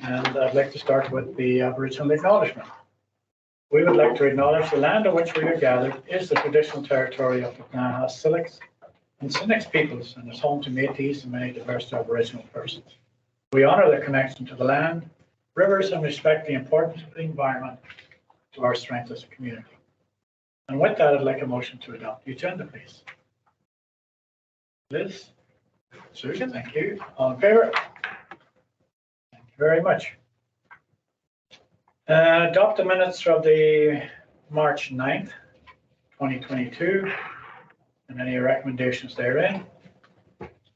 And I'd like to start with the Aboriginal acknowledgement. We would like to acknowledge the land on which we are gathered is the traditional territory of the Knaha, Silix, and Sinix peoples, and is home to Métis and many diverse Aboriginal persons. We honour their connection to the land, rivers, and respect the importance of the environment to our strength as a community. And with that, I'd like a motion to adopt the agenda, please. Liz? Susan, thank you. All in favour? Thank you very much. Adopt the minutes of the March 9th, 2022, and any recommendations therein.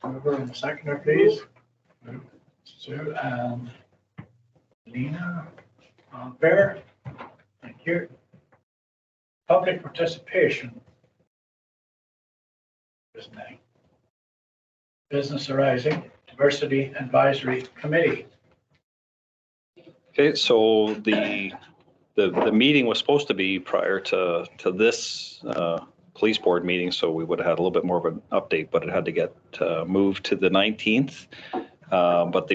Mover and seconder, please. Sue and Lena. All in favour? Thank you. Public participation. Business arising, Diversity Advisory Committee. Okay, so the meeting was supposed to be prior to this police board meeting, so we would have had a little bit more of an update, but it had to get moved to the 19th. But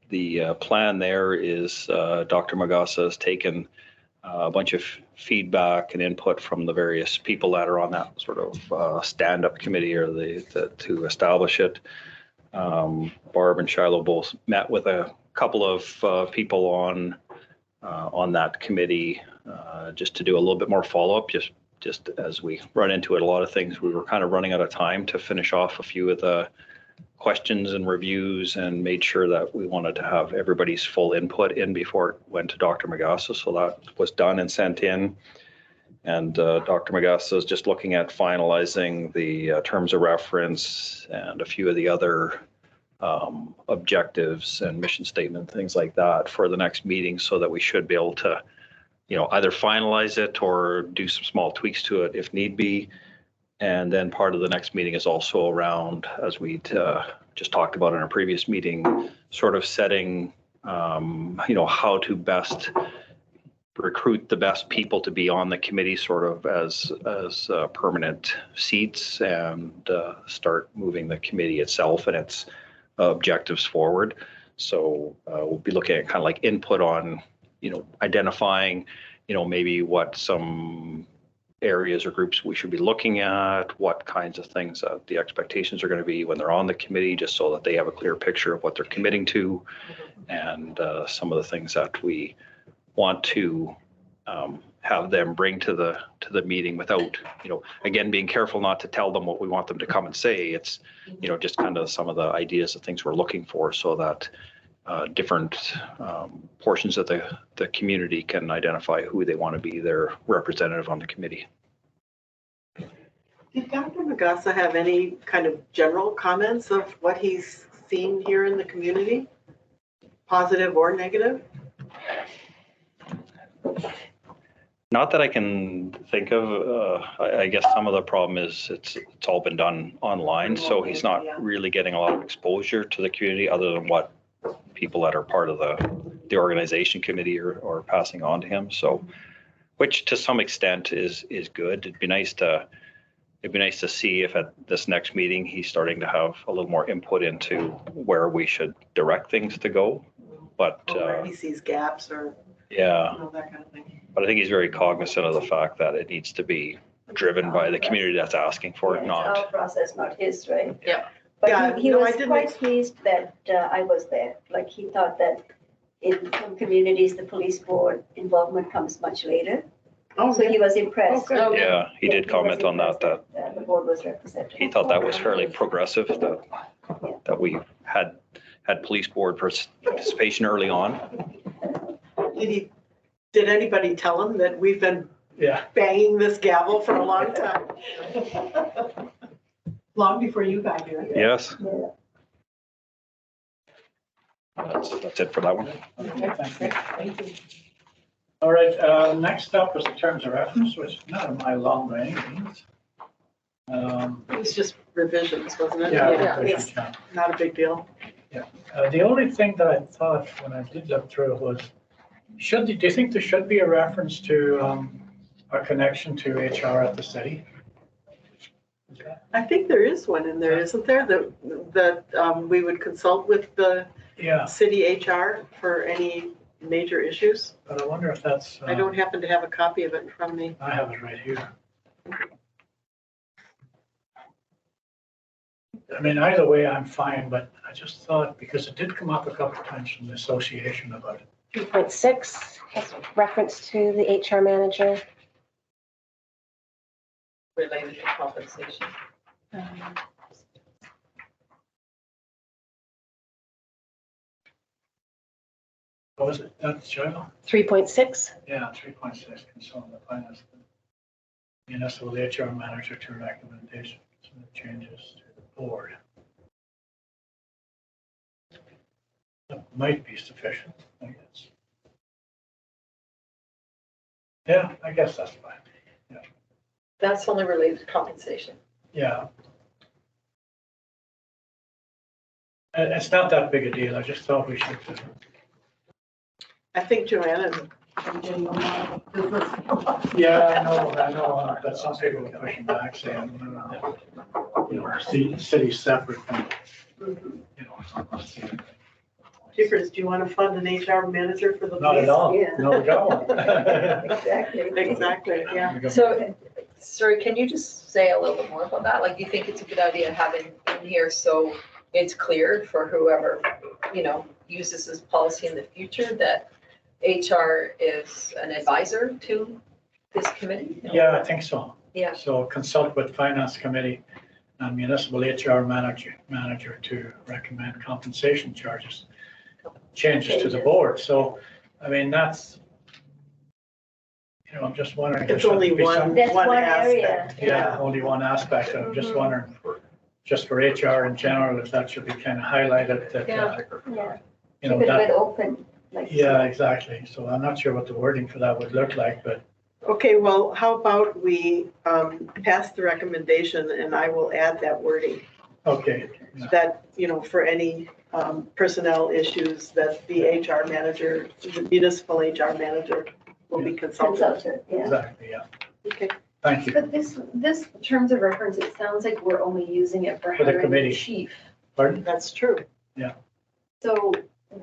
the plan there is Dr. Magassa has taken a bunch of feedback and input from the various people that are on that sort of stand-up committee or to establish it. Barb and Shiloh both met with a couple of people on that committee just to do a little bit more follow-up. Just as we run into it, a lot of things we were kind of running out of time to finish off a few of the questions and reviews, and made sure that we wanted to have everybody's full input in before it went to Dr. Magassa. So that was done and sent in. And Dr. Magassa is just looking at finalizing the terms of reference and a few of the other objectives and mission statement, things like that for the next meeting, so that we should be able to, either finalize it or do some small tweaks to it if need be. And then part of the next meeting is also around, as we just talked about in our previous meeting, sort of setting, how to best recruit the best people to be on the committee, sort of as permanent seats, and start moving the committee itself and its objectives forward. So we'll be looking at kind of like input on, identifying, maybe what some areas or groups we should be looking at, what kinds of things that the expectations are going to be when they're on the committee, just so that they have a clear picture of what they're committing to, and some of the things that we want to have them bring to the meeting without, again, being careful not to tell them what we want them to come and say. It's, just kind of some of the ideas of things we're looking for, so that different portions of the community can identify who they want to be their representative on the committee. Did Dr. Magassa have any kind of general comments of what he's seen here in the community, positive or negative? Not that I can think of. I guess some of the problem is it's all been done online, so he's not really getting a lot of exposure to the community, other than what people that are part of the organization committee are passing on to him. So, which to some extent is good. It'd be nice to see if at this next meeting he's starting to have a little more input into where we should direct things to go. But where he sees gaps or that kind of thing. But I think he's very cognizant of the fact that it needs to be driven by the community that's asking for it, not our process, not his, right? Yeah. But he was quite pleased that I was there. Like, he thought that in some communities, the police board involvement comes much later. Oh, so he was impressed. Okay. Yeah, he did comment on that the board was represented. He thought that was fairly progressive, that we had police board participation early on. Did anybody tell him that we've been banging this gavel for a long time? Long before you got here. Yes. Yeah. That's it for that one. Okay, thank you. All right, next up is the terms of reference, which is not a mile long by any means. It was just revisions, wasn't it? Yeah. It's not a big deal. Yeah. The only thing that I thought when I did look through it was, do you think there should be a reference to our connection to HR at the city? I think there is one in there, isn't there? That we would consult with the Yeah, city HR for any major issues. but I wonder if that's, I don't happen to have a copy of it from me. I have it right here. I mean, either way, I'm fine, but I just thought, because it did come up a couple of times from the association about it. 3.6 has reference to the HR manager. Related to compensation. What was it? That's Joe? 3.6, Yeah, 3.6, consult the finance. Municipal HR manager to recommendations and changes to the board. That might be sufficient, I guess. Yeah, I guess that's fine. That's only related to compensation. Yeah. And it's not that big a deal. I just thought we should. I think Joanna, Yeah, I know, but some people are pushing back saying, you know, city's separate from, you know. Jeepers, do you want to fund an HR manager for the? Not at all. Yeah. No, we don't. Exactly. Exactly, yeah. So, sorry, can you just say a little bit more about that? Like, you think it's a good idea having in here so it's clear for whoever, you know, uses this policy in the future that HR is an advisor to this committee? Yeah, I think so. Yeah. So consult with finance committee and municipal HR manager to recommend compensation changes to the board. So, I mean, that's, you know, I'm just wondering. It's only one That's one aspect. area. Yeah, only one aspect. I'm just wondering, just for HR in general, if that should be kind of highlighted that, Yeah. you know, Keep it a that. bit open, like. Yeah, exactly. So I'm not sure what the wording for that would look like, but Okay, well, how about we pass the recommendation and I will add that wording okay. Yeah. that, you know, for any personnel issues that the HR manager, the municipal HR manager will be consulted. Consultant, yeah. Exactly, yeah. Okay, Thank you. But this terms of reference, it sounds like we're only using it for For the hiring committee. the chief. Pardon? that's true. So,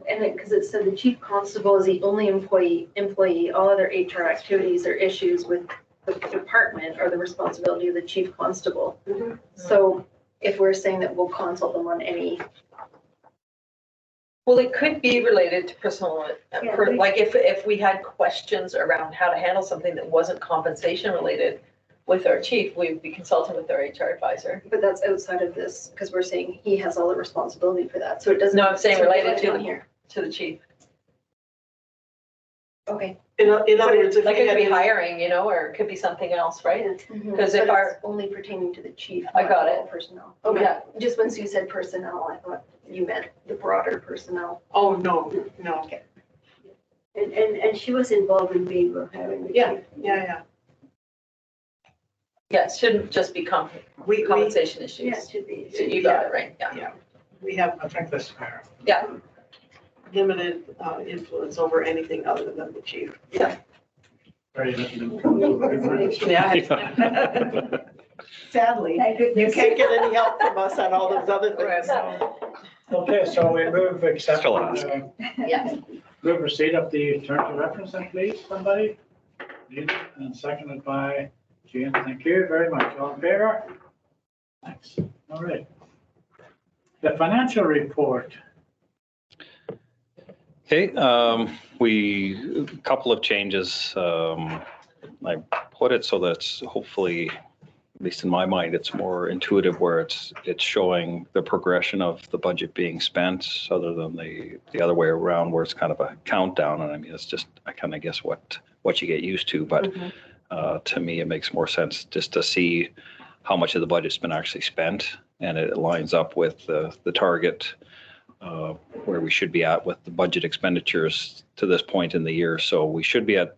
and it, because it said the chief constable is the only employee, all other HR activities or issues with the department are the responsibility of the chief constable. Mhm. So if we're saying that we'll consult them on any, Well, it could be related to personal, Yeah, like if we had questions around how to handle something that wasn't compensation related with our chief, we'd be consulting with our HR advisor. but that's outside of this, because we're saying he has all the responsibility for that, so it doesn't. No, I'm saying so related it's to on the- here. To the chief. Okay. In other words, if Like we it could be had, hiring, you know, or it could be something else, right? Because if But our- it's only pertaining to the chief. I not got all it. Personnel. Okay, Yeah. just once you said personnel, I thought you meant the broader personnel. oh, no, no, And she was involved in being hiring the Yeah, chief. yeah. Yeah, it shouldn't just be We compensation Yeah, issues. it should be. So you got it, right? Yeah. have I think that's fair. limited influence over anything other than the chief. Very little. Yeah. Sadly, Thank you goodness. can't get any help from us on all those other things. Okay, so we move accept. Still ask. Yeah. Move receipt of the terms of reference then, please, somebody. Needed, and seconded by Jane. Thank you very much. All in favor? Thanks. All right. The financial report. Okay, a couple of changes. I put it so that's hopefully, at least in my mind, it's more intuitive where it's showing the progression of the budget being spent other than the other way around where it's kind of a countdown. And I mean, it's just, I kind of guess what you get used to, but to me, it makes more sense just to see how much of the budget's been actually spent, and it lines up with the target where we should be at with the budget expenditures to this point in the year. So we should be at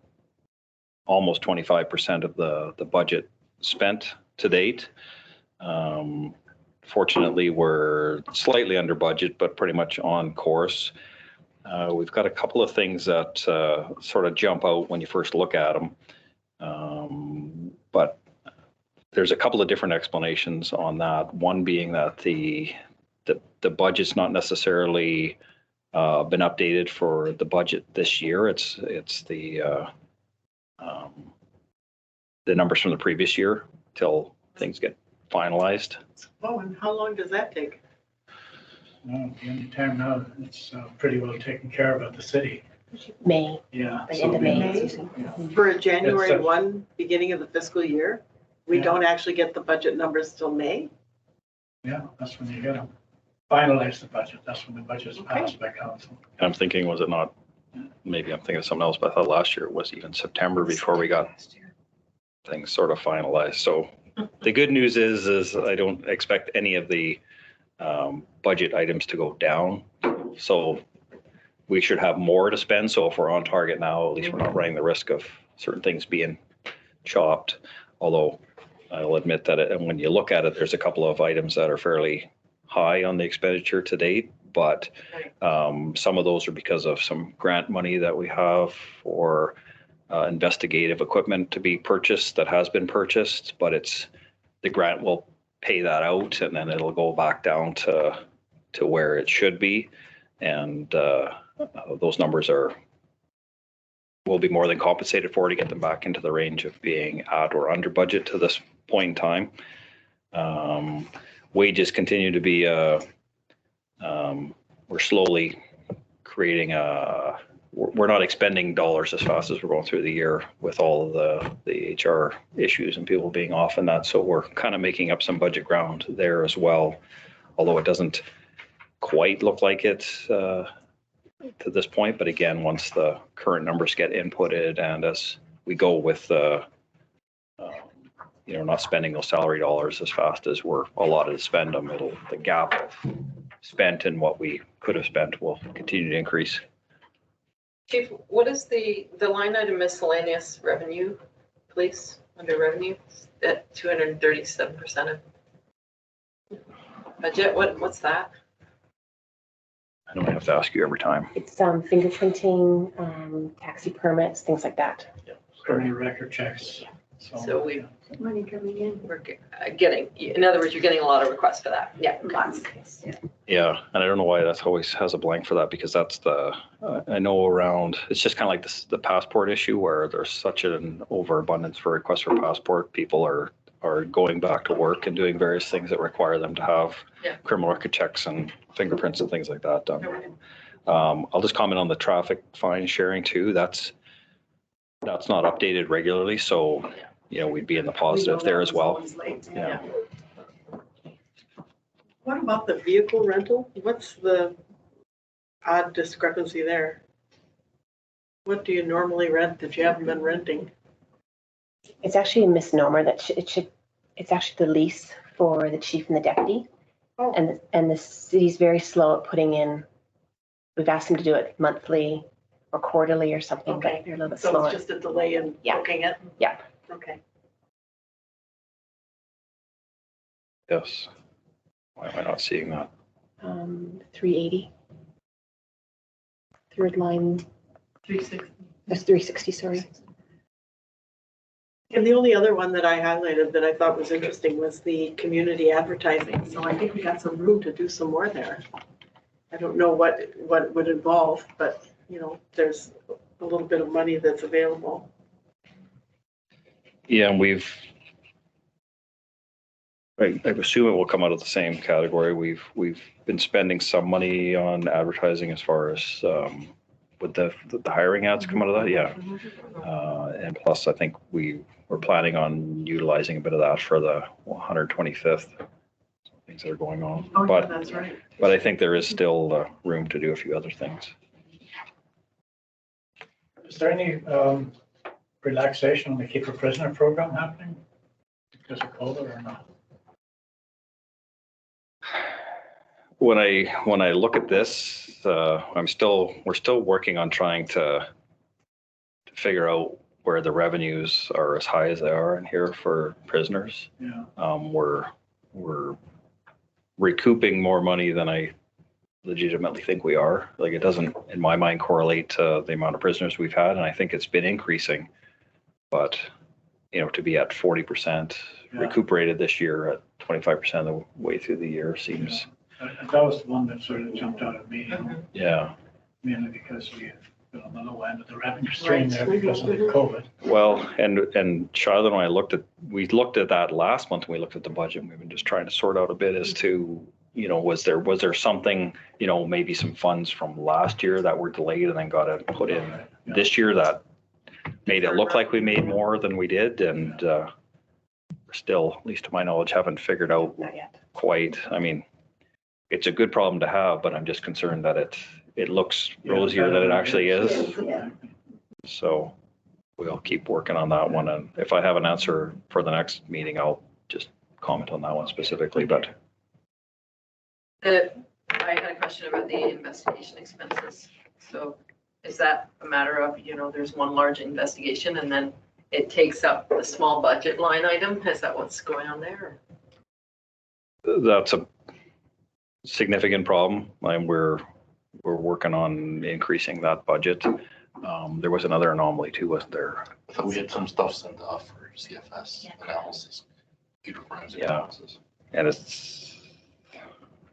almost 25% of the budget spent to date. Fortunately, we're slightly under budget, but pretty much on course. We've got a couple of things that sort of jump out when you first look at them. But there's a couple of different explanations on that. One being that the budget's not necessarily been updated for the budget this year. It's the numbers from the previous year till things get finalized. Oh, and how long does that take? No, the only time now, it's pretty well taken care of at the city. May, Yeah. by the so end of we- May. May? it's usually- For a January It's a- 1, beginning of the fiscal year, we Yeah. don't actually get the budget numbers till May? Yeah, that's when you get them. Finalize the budget. That's when the budget is passed by council. And I'm thinking, was it not, maybe I'm thinking of something else, but I thought last year it was even September before we got things sort of finalized. So the good news is I don't expect any of the budget items to go down. So we should have more to spend. So if we're on target now, at least we're not running the risk of certain things being chopped. Although I'll admit that and when you look at it, there's a couple of items that are fairly high on the expenditure to date. But some of those are because of some grant money that we have for investigative equipment to be purchased that has been purchased, but the grant will pay that out and then it'll go back down to where it should be. And those numbers will be more than compensated for to get them back into the range of being at or under budget to this point in time. Wages continue to be, we're slowly creating we're not expending dollars as fast as we're going through the year with all of the HR issues and people being off and that. So we're kind of making up some budget ground there as well, although it doesn't quite look like it to this point. But again, once the current numbers get inputted and as we go with not spending those salary dollars as fast as we're allotted to spend them, the gap of spent and what we could have spent will continue to increase. Chief, what is the line item miscellaneous revenue, please, under revenue, at 237% of budget? What's that? I don't have to ask you every time. It's fingerprinting, taxi permits, things like that. Criminal record checks. So we- Money coming in. We're getting, in other words, you're getting a lot of requests for that. Yeah, lots. Yeah, and I don't know why that's always has a blank for that because that's I know around, it's just kind of like the passport issue where there's such an overabundance for requests for passport. People are going back to work and doing various things that require them to have criminal record checks and fingerprints and things like that done. I'll just comment on the traffic fine sharing too. That's not updated regularly, so we'd be in the positive there as well. Yeah. What about the vehicle rental? What's the odd discrepancy there? What do you normally rent that you haven't been renting? It's actually a misnomer that it's actually the lease for the chief and the deputy. Oh. And the city's very slow at putting in, we've asked them to do it monthly or quarterly or something, Okay. but they're a little bit So slower. it's just a delay in Yeah. booking it? Yeah. Okay. Yes. Why am I not seeing that? 380. Third line, 360. that's 360, sorry. And the only other one that I highlighted that I thought was interesting was the community advertising. So I think we got some room to do some more there. I don't know what it would involve, but there's a little bit of money that's available. Yeah, and I assume it will come out of the same category. We've been spending some money on advertising as far as would the hiring ads come out of that? Yeah. And plus, I think we're planning on utilizing a bit of that for the 125th things that are going on. Oh, But that's right. But I think there is still room to do a few other things. Is there any relaxation on the Keep a Prisoner program happening because of COVID or not? When I look at this, we're still working on trying to figure out where the revenues are as high as they are in here for prisoners. Yeah. We're recouping more money than I legitimately think we are. Like it doesn't, in my mind, correlate to the amount of prisoners we've had, and I think it's been increasing. But to be at 40% recuperated this year at 25% of the way through the year seems. That was the one that sort of jumped out at me. Yeah. mainly because we are on the low end of the revenue stream there because of the COVID. Well, and Charlotte and I we looked at that last month when we looked at the budget. And we've been just trying to sort out a bit as to, you know, was there something, you know, maybe some funds from last year that were delayed and then got to put in this year that made it look like we made more than we did. And still, at least to my knowledge, haven't figured out Not yet. quite. I mean, it's a good problem to have, but I'm just concerned that it looks rosier than it actually is. Yeah. So we'll keep working on that one. And if I have an answer for the next meeting, I'll just comment on that one specifically, but I had a question about the investigation expenses. So is that a matter of, you know, there's one large investigation and then it takes up the small budget line item? Is that what's going on there? that's a significant problem. And we're working on increasing that budget. There was another anomaly too, wasn't there? I thought we had some stuff sent off for CFS analysis, computer forensic Yeah. analysis. And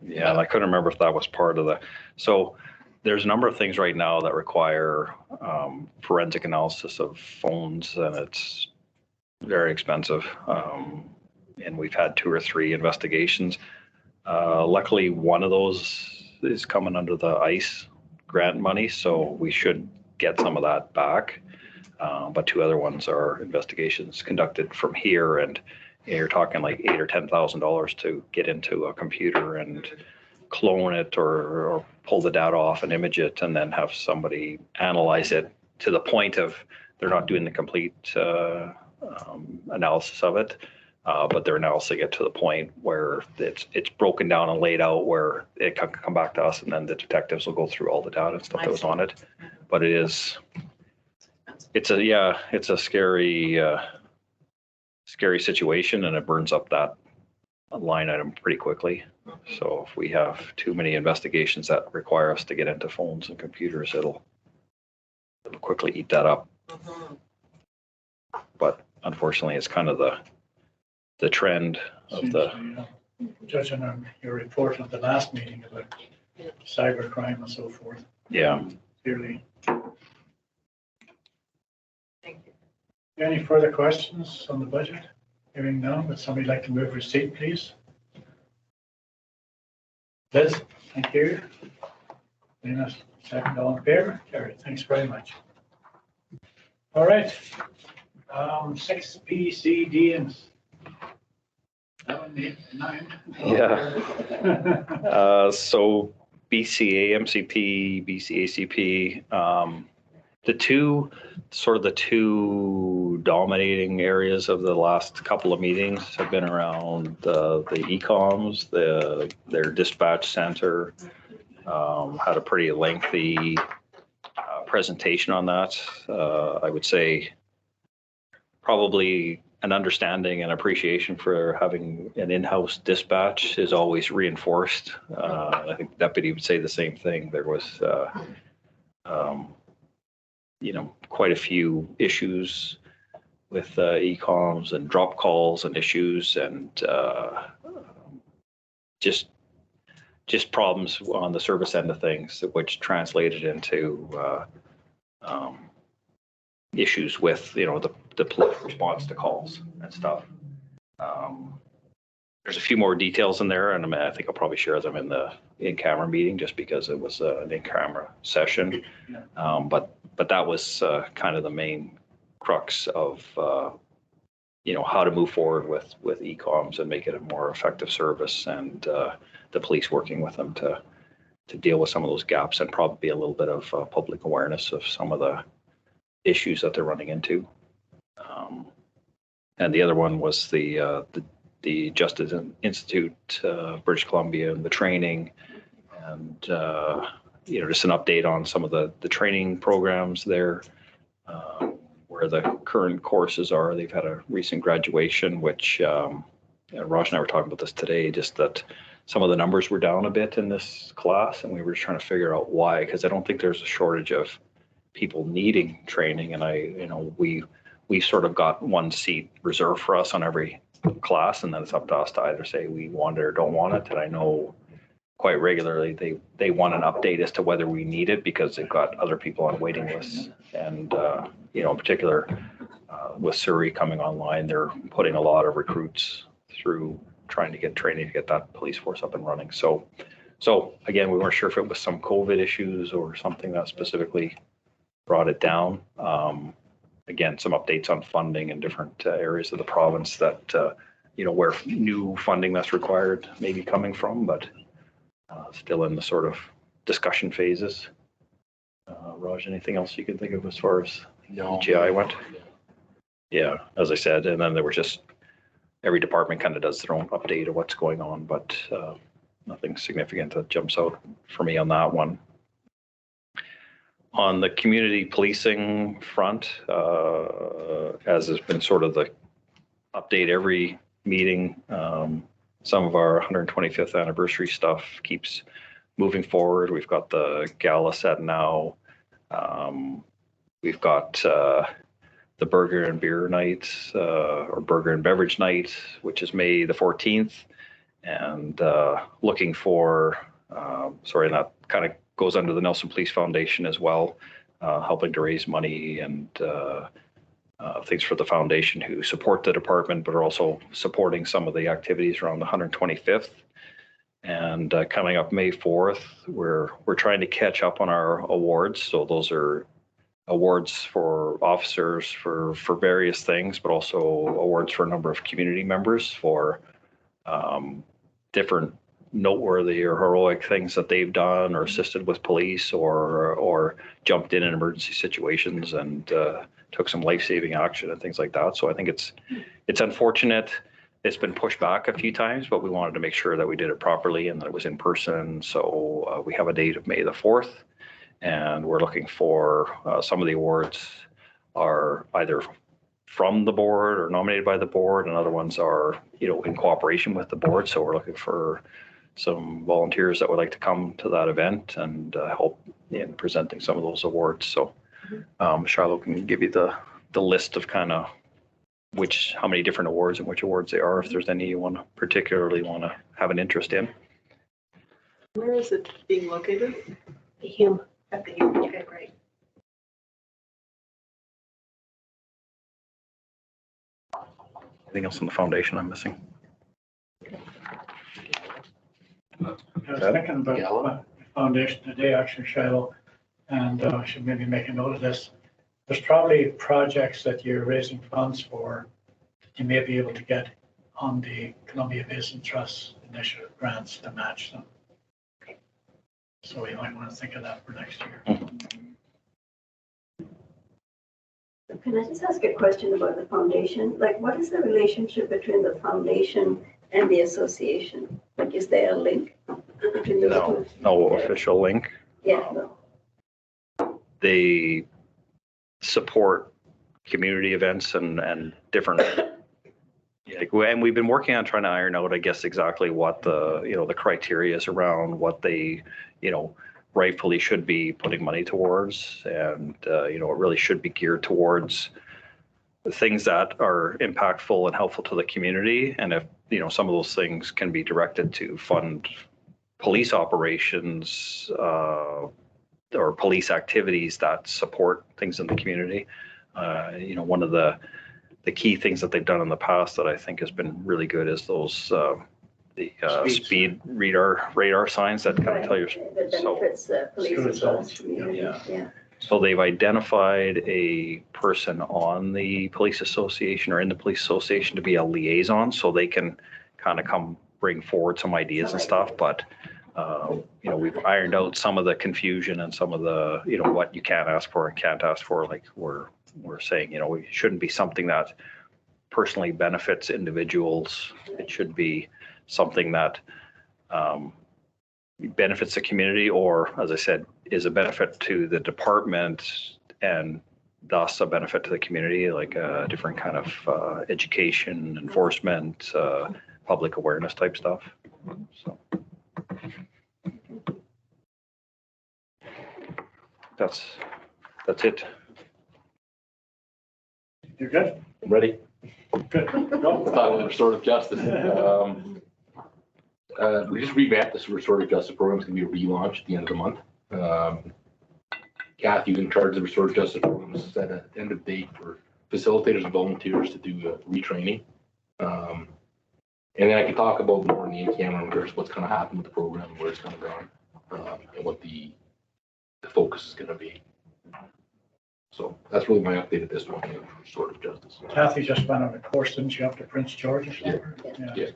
and I couldn't remember if that was part of so there's a number of things right now that require forensic analysis of phones, and it's very expensive. And we've had 2 or 3 investigations. Luckily, one of those is coming under the ICE grant money, so we should get some of that back. But 2 other ones are investigations conducted from here, and you're talking like $8,000 or $10,000 to get into a computer and clone it or pull the data off and image it, and then have somebody analyze it to the point of they're not doing the complete analysis of it, but they're analyzing it to the point where it's broken down and laid out where it can come back to us, and then the detectives will go through all the data and stuff that was on it. But it's a scary situation, and it burns up that line item pretty quickly. So if we have too many investigations that require us to get into phones and computers, it'll quickly eat that up. But unfortunately, it's kind of the trend of the. Judging on your report of the last meeting about cybercrime and so forth. Yeah. Clearly. Thank you. Any further questions on the budget? Hearing none, would somebody like to move receipt, please? Liz, thank you. Lena, second, all in favor? Carried. Thanks very much. All right. 6B, C, D, and 7, 8, 9. Yeah. So BCA, MCP, BCACP, the two dominating areas of the last couple of meetings have been around the ECOMs, their dispatch center. Had a pretty lengthy presentation on that. I would say probably an understanding and appreciation for having an in-house dispatch is always reinforced. I think the deputy would say the same thing. There was quite a few issues with ECOMs and drop calls and issues, and just problems on the service end of things, which translated into issues with the police response to calls and stuff. There's a few more details in there, and I think I'll probably share them in the in-camera meeting just because it was an in-camera session. But that was kind of the main crux of how to move forward with ECOMs and make it a more effective service, and the police working with them to deal with some of those gaps, and probably a little bit of public awareness of some of the issues that they're running into. And the other one was the Justice Institute, British Columbia, and the training, and just an update on some of the training programs there, where the current courses are. They've had a recent graduation, which Raj and I were talking about this today, just that some of the numbers were down a bit in this class, and we were trying to figure out why, because I don't think there's a shortage of people needing training, and we sort of got one seat reserved for us on every class, and then it's up to us to either say we want it or don't want it. And I know quite regularly, they want an update as to whether we need it because they've got other people on waiting lists. And, you know, in particular, with Surrey coming online, they're putting a lot of recruits through trying to get training to get that police force up and running. So again, we weren't sure if it was some COVID issues or something that specifically brought it down. Again, some updates on funding in different areas of the province that, you know, where new funding that's required may be coming from, but still in the sort of discussion phases. Raj, anything else you can think of as far as EGI went? Yeah, as I said, and then there was just, every department kind of does their own update of what's going on, but nothing significant that jumps out for me on that one. On the community policing front, as has been sort of the update every meeting, some of our 125th anniversary stuff keeps moving forward. We've got the gala set now. We've got the burger and beer night, or burger and beverage night, which is May the 14th. And looking for, and that kind of goes under the Nelson Police Foundation as well, helping to raise money and things for the foundation who support the department, but are also supporting some of the activities around the 125th. And coming up May 4th, we're trying to catch up on our awards. So those are awards for officers for various things, but also awards for a number of community members for different noteworthy or heroic things that they've done or assisted with police or jumped in emergency situations and took some life-saving action and things like that. So I think it's unfortunate. It's been pushed back a few times, but we wanted to make sure that we did it properly and that it was in person. So we have a date of May the 4th, and we're looking for some of the awards are either from the board or nominated by the board, and other ones are, you know, in cooperation with the board. So we're looking for some volunteers that would like to come to that event and help in presenting some of those awards. So Charlotte can give you the list of kind of how many different awards and which awards they are, if there's any you want to particularly want to have an interest in. Where is it being located? The Hume. At the Hume, okay, great. Anything else on the foundation I'm missing? I was thinking about foundation today, actually, Shiloh, and I should maybe make a note of this. There's probably projects that you're raising funds for that you may be able to get on the Columbia Basin Trust initiative grants to match them. So you might want to think of that for next year. Can I just ask a question about the foundation? Like, what is the relationship between the foundation and the association? Like, is there a link between those two? No official link. Yeah, no. They support community events and different. And we've been working on trying to iron out, I guess, exactly what the criteria is around what they, rightfully should be putting money towards. And, it really should be geared towards things that are impactful and helpful to the community. And if, some of those things can be directed to fund police operations or police activities that support things in the community. One of the key things that they've done in the past that I think has been really good is those speed radar signs that kind of tell you. That benefits police as well as community. Yeah. So they've identified a person on the police association or in the police association to be a liaison, so they can kind of come bring forward some ideas and stuff. But we've ironed out some of the confusion and some of the what you can ask for and can't ask for. Like we're saying, it shouldn't be something that personally benefits individuals. It should be something that benefits the community, or, as I said, is a benefit to the department and thus a benefit to the community, like a different kind of education, enforcement, public awareness type stuff. So that's it. You're good? Ready? Good. Go. Thought we were sort of adjusted. We just revamped this restorative justice program. It's gonna be a relaunch at the end of the month. Kathy, in charge of the restorative justice program, set an end of date for facilitators and volunteers to do retraining. And then I can talk about more in the in-camera regards what's gonna happen with the program, where it's gonna go, and what the focus is gonna be. So that's really my update at this point, for restorative justice. Kathy just went on a course, didn't she, up to Prince George or something? Yeah.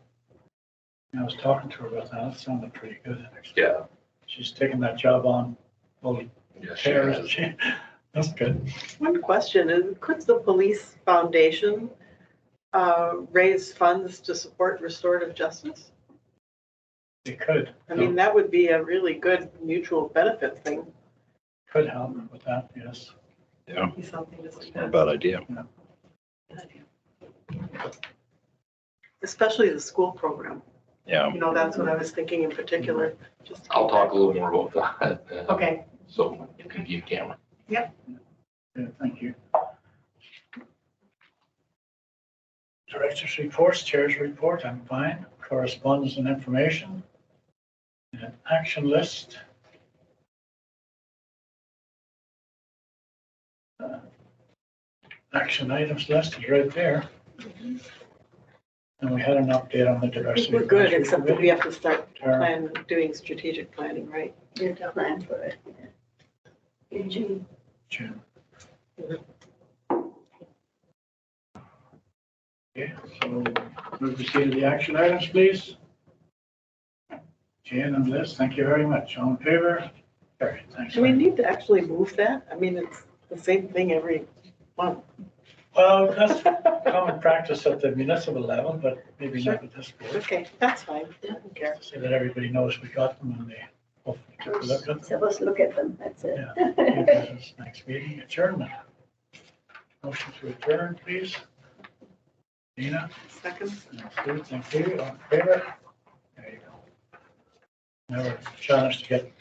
I was talking to her about that. It sounded pretty good, actually. Yeah. She's taking that job on, well, Yeah, chairs. That's good. One question is, could the police foundation raise funds to support restorative justice? It could. I mean, that would be a really good mutual benefit thing. Could help with that, yes. Yeah, Be something to it's not a bad idea. Especially the school program. Yeah. You know, that's what I was thinking in particular. Just to I'll keep talk that- a little more about that. Okay. So it can be in camera. Yeah, thank you. Director's reports, chair's report, I'm fine. Correspondence and information. And an action list. Action items list is right there. And we had an update on the I think diversity. we're good, advisory except that we committee. have to start doing strategic planning, right? You have to plan for it. Yeah. In June. June. Okay, so move to see the action items, please. Jan and Liz, thank you very much. All in favor? Carried. Thanks. Do we need to actually move that? I mean, it's the same thing every month. Well, that's common practice at the municipal level, but maybe not with this board. Okay, that's fine. I don't care. So that everybody knows we got them and they hopefully take a look at them. So let's look at them, that's it. Yeah. New business, next meeting, adjournment. Motion to adjourn, please. Dina, Second. Sue, thank you. All in favor? There you go. Now we're challenged to get